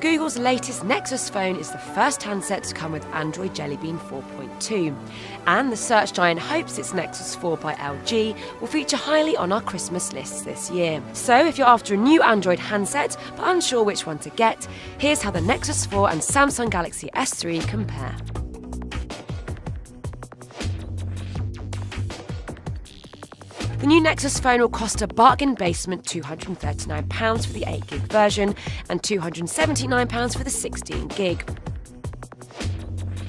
Google's latest Nexus phone is the first handset to come with Android Jelly Bean 4.2, and the search giant hopes its Nexus 4 by LG will feature highly on our Christmas lists this year. So if you're after a new Android handset but unsure which one to get, here's how the Nexus 4 and Samsung Galaxy S3 compare. The new Nexus phone will cost a bargain basement £239 for the 8GB version and £279 for the 16GB.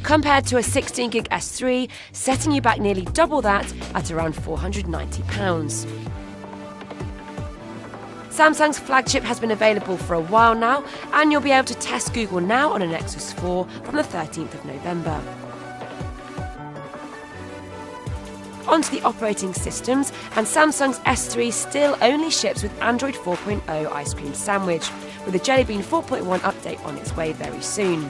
Compared to a 16GB S3, setting you back nearly double that at around £490. Samsung's flagship has been available for a while now, and you'll be able to test Google Now on a Nexus 4 from the 13th of November. Onto the operating systems, and Samsung's S3 still only ships with Android 4.0 Ice Cream Sandwich, with a Jelly Bean 4.1 update on its way very soon.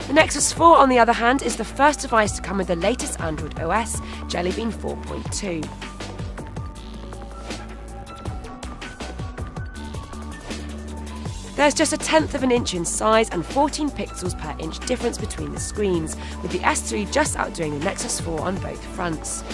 The Nexus 4, on the other hand, is the first device to come with the latest Android OS, Jelly Bean 4.2. There's just 1/10 of an inch in size and 14 pixels per inch difference between the screens, with the S3 just outdoing the Nexus 4 on both fronts.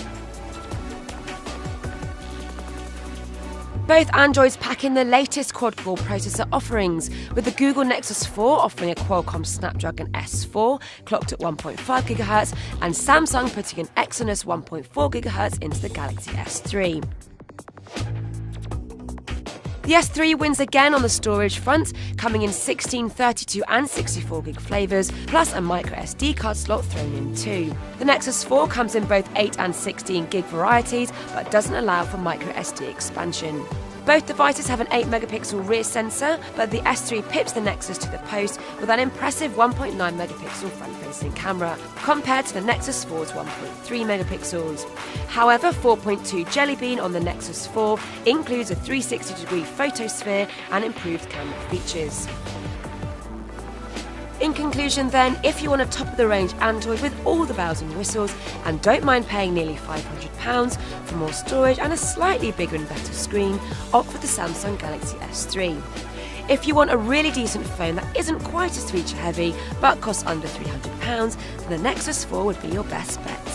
Both Androids pack in the latest quad-core processor offerings, with the Google Nexus 4 offering a Qualcomm Snapdragon S4 clocked at 1.5 GHz and Samsung putting an Exynos 1.4 GHz into the Galaxy S3. The S3 wins again on the storage front, coming in 16, 32 and 64GB flavours, plus a microSD card slot thrown in too. The Nexus 4 comes in both 8 and 16GB varieties, but doesn't allow for microSD expansion. Both devices have an 8MP rear sensor, but the S3 pips the Nexus to the post with an impressive 1.9MP front-facing camera, compared to the Nexus 4's 1.3MP. However, 4.2 Jelly Bean on the Nexus 4 includes a 360-degree photosphere and improved camera features. In conclusion then, if you want a top-of-the-range Android with all the bells and whistles and don't mind paying nearly £500 for more storage and a slightly bigger and better screen, opt for the Samsung Galaxy S3. If you want a really decent phone that isn't quite as feature-heavy but costs under £300, then the Nexus 4 would be your best bet.